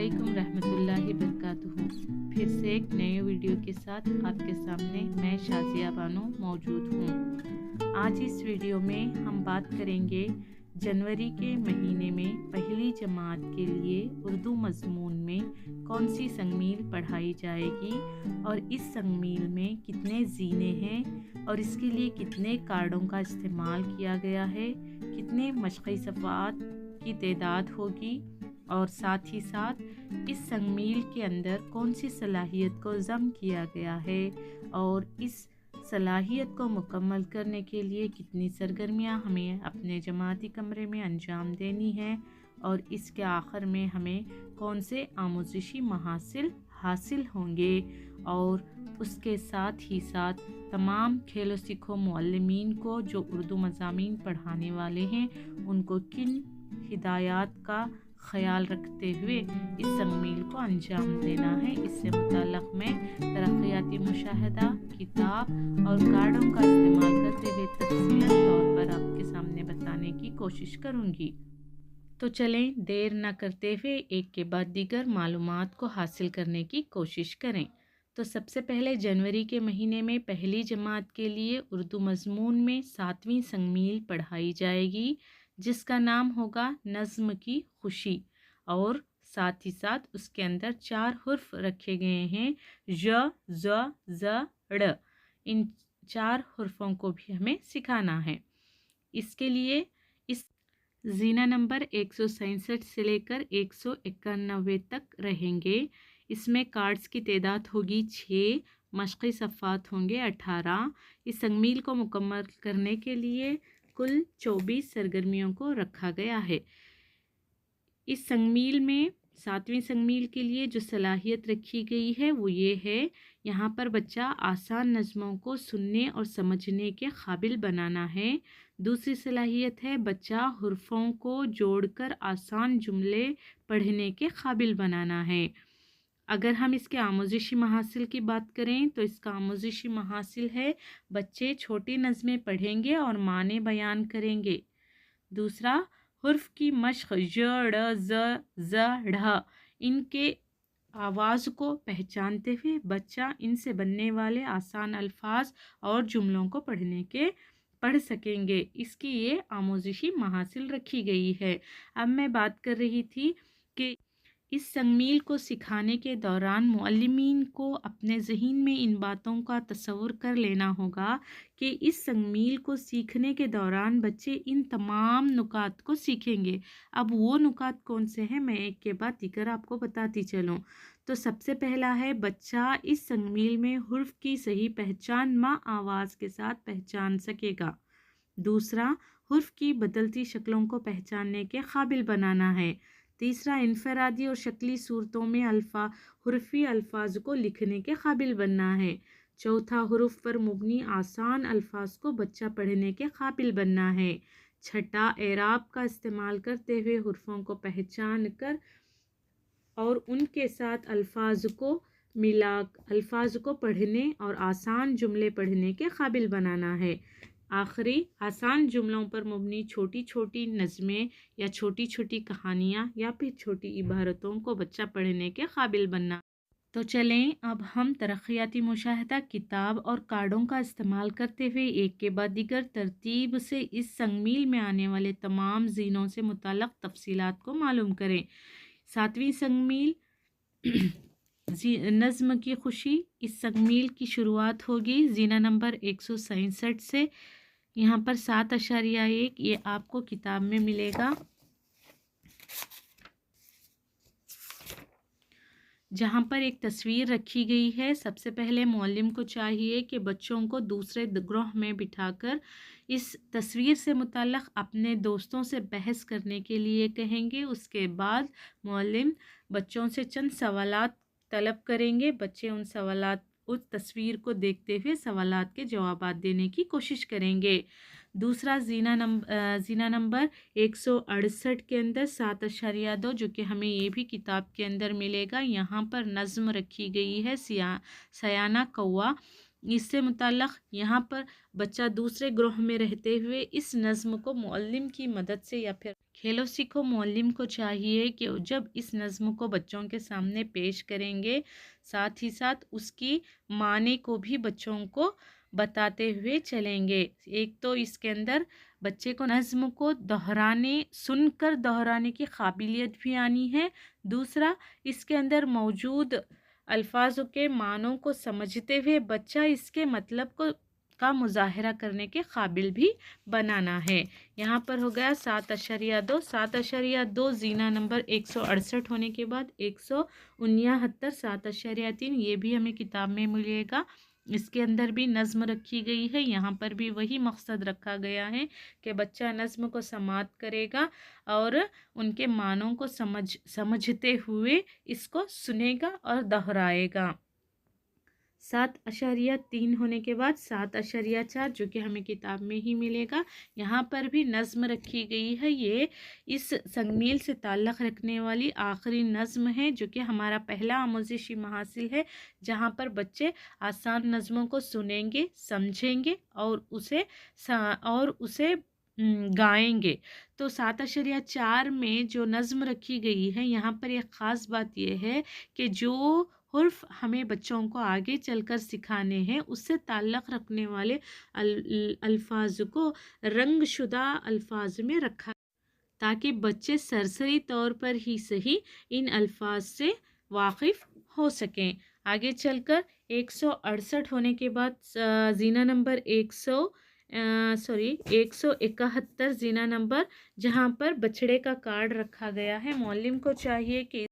अस्सलामुअलैकुम रहमतुल्लाहि बरकातुहू। फिर से एक नए वीडियो के साथ आपके सामने मैं शाज़िया बानो मौजूद हूँ। आज इस वीडियो में हम बात करेंगे जनवरी के महीने में पहली जमात के लिए उर्दू मज़मून में कौन सी संगमील पढ़ाई जाएगी और इस संगमील में कितने ज़ीने हैं और इसके लिए कितने कार्डों का इस्तेमाल किया गया है, कितने मशक़ी सफ़ात की तादाद होगी और साथ ही साथ इस संगमील के अंदर कौन सी सलाहियत को ज़म किया गया है और इस सलाहियत को मुकम्मल करने के लिए कितनी सरगर्मियाँ हमें अपने जमाती कमरे में अंजाम देनी है और इसके आखिर में हमें कौन से आमूज़िशी महासिल हासिल होंगे और उसके साथ ही साथ तमाम खेलो सीखो मुअल्लिमीन को जो उर्दू मज़ामीन पढ़ाने वाले हैं उनको किन हिदायत का ख़याल रखते हुए इस संगमील को अंजाम देना है, इससे मुताल्लिक़ मैं तरक्याती मुशाहदा, किताब और कार्डों का इस्तेमाल करते हुए तफसीली तौर पर आपके सामने बताने की कोशिश करूँगी। तो चलें देर न करते हुए एक के बाद दीगर मालूमात को हासिल करने की कोशिश करें। तो सबसे पहले जनवरी के महीने में पहली जमात के लिए उर्दू मज़मून में 7वीं संगमील पढ़ाई जाएगी जिसका नाम होगा नज़्म की खुशी और साथ ही साथ उसके अंदर 4 हुर्फ रखे गए हैं ज, ज़, ड़। इन 4 हुर्फों को भी हमें सिखाना है। इसके लिए इस ज़ीना नंबर 167 से लेकर 191 तक रहेंगे। इसमें कार्ड्स की तादाद होगी 6, मशक़ी सफ़ात होंगे 18। इस संगमील को मुकम्मल करने के लिए कुल 24 सरगर्मियों को रखा गया है। इस संगमील में 7वीं संगमील के लिए जो सलाहियत रखी गई है वो ये है, यहाँ पर बच्चा आसान नज़मों को सुनने और समझने के काबिल बनाना है। दूसरी सलाहियत है बच्चा हुर्फ़ों को जोड़कर आसान जुमले पढ़ने के काबिल बनाना है। अगर हम इसके आमूज़िशी महासिल की बात करें तो इसका आमूज़िशी महासिल है बच्चे छोटी नज़में पढ़ेंगे और माने बयान करेंगे। दूसरा, हुर्फ की मश्क ज, ड़, ज़, ढ़ इनके आवाज़ को पहचानते हुए बच्चा इनसे बनने वाले आसान अल्फाज और जुमलों को पढ़ सकेंगे। इसकी ये आमूज़िशी महासिल रखी गई है। अब मैं बात कर रही थी कि इस संगमील को सिखाने के दौरान मुअल्लिमीन को अपने ज़हन में इन बातों का तसव्वुर कर लेना होगा कि इस संगमील को सीखने के दौरान बच्चे इन तमाम नुकात को सीखेंगे। अब वो नुकात कौन से हैं मैं एक के बाद दीगर आपको बताती चलूँ। तो सबसे पहला है बच्चा इस संगमील में हुर्फ की सही पहचान माँ आवाज़ के साथ पहचान सकेगा। दूसरा, हुर्फ की बदलती शक्लों को पहचानने के काबिल बनाना है। तीसरा, इनफरादी और शक्ली सूरतों में हुर्फी अल्फाज को लिखने के काबिल बनना है। चौथा, हुर्फ पर मुबनी आसान अल्फाज को बच्चा पढ़ने के काबिल बनना है। छठा, एराब का इस्तेमाल करते हुए हुर्फों को पहचान कर और उनके साथ अल्फाज को पढ़ने और आसान जुमले पढ़ने के काबिल बनाना है। आखिरी, आसान जुमलों पर मुबनी छोटी छोटी नज़में या छोटी छोटी कहानियाँ या फिर छोटी इबारतों को बच्चा पढ़ने के काबिल बनना। तो चलें अब हम तरक्याती मुशाहदा, किताब और कार्डों का इस्तेमाल करते हुए एक के बाद दीगर तरतीब से इस संगमील में आने वाले तमाम ज़ीनों से मुताल्लिक़ तफसीलात को मालूम करें। 7वीं संगमील नज़्म की खुशी, इस संगमील की शुरुआत होगी ज़ीना नंबर 167 से। यहाँ पर 7.1 ये आपको किताब में मिलेगा, जहाँ पर एक तस्वीर रखी गई है। सबसे पहले मुअल्लिम को चाहिए कि बच्चों को दूसरे ग्रोह में बिठाकर इस तस्वीर से मुताल्लिक़ अपने दोस्तों से बहस करने के लिए कहेंगे। उसके बाद मुअल्लिम बच्चों से चंद सवालात तलब करेंगे। बच्चे उन सवालात उस तस्वीर को देखते हुए सवालात के जवाबात देने की कोशिश करेंगे। दूसरा, ज़ीना नंबर 168 के अंदर 7.2 जो कि हमें ये भी किताब के अंदर मिलेगा। यहाँ पर नज़्म रखी गई है सयाना कौवा। इससे मुताल्लिक़ यहाँ पर बच्चा दूसरे ग्रुप में रहते हुए इस नज़्म को मुअल्लिम की मदद से या फिर खेलो सीखो मुअल्लिम को चाहिए कि जब इस नज़्म को बच्चों के सामने पेश करेंगे, साथ ही साथ उसकी माने को भी बच्चों को बताते हुए चलेंगे। एक तो इसके अंदर बच्चे को नज़्म को सुनकर दोहराने की काबिलियत भी आनी है। दूसरा, इसके अंदर मौजूद अल्फाजों के मानों को समझते हुए बच्चा इसके मतलब का मुज़ाहरा करने के काबिल भी बनाना है। यहाँ पर हो गया 7.2। 7.2 ज़ीना नंबर 168 होने के बाद 169 7.3 ये भी हमें किताब में मिलेगा। इसके अंदर भी नज़्म रखी गई है। यहाँ पर भी वही मकसद रखा गया है कि बच्चा नज़्म को समाअत करेगा और उनके मानों को समझते हुए इसको सुनेगा और दोहराएगा। 7.3 होने के बाद 7.4 जो कि हमें किताब में ही मिलेगा। यहाँ पर भी नज़्म रखी गई है। ये इस संगमील से ताल्लुक़ रखने वाली आखिरी नज़्म है जो कि हमारा पहला आमोज़िशी महासिल है, जहाँ पर बच्चे आसान नज़्मों को सुनेंगे, समझेंगे और उसे गाएंगे। तो 7.4 में जो नज़्म रखी गई है, यहाँ पर एक ख़ास बात यह है कि जो हुर्फ हमें बच्चों को आगे चलकर सिखाने हैं उससे ताल्लुक़ रखने वाले अल्फाज को रंगशुदा अल्फाज में रखा, ताकि बच्चे सरसरी तौर पर ही सही इन अल्फाज से वाकिफ़ हो सकें। आगे चलकर 168 होने के बाद ज़ीना नंबर 171 ज़ीना नंबर, जहाँ पर बछड़े का कार्ड रखा गया है। मौल्लिम को चाहिए कि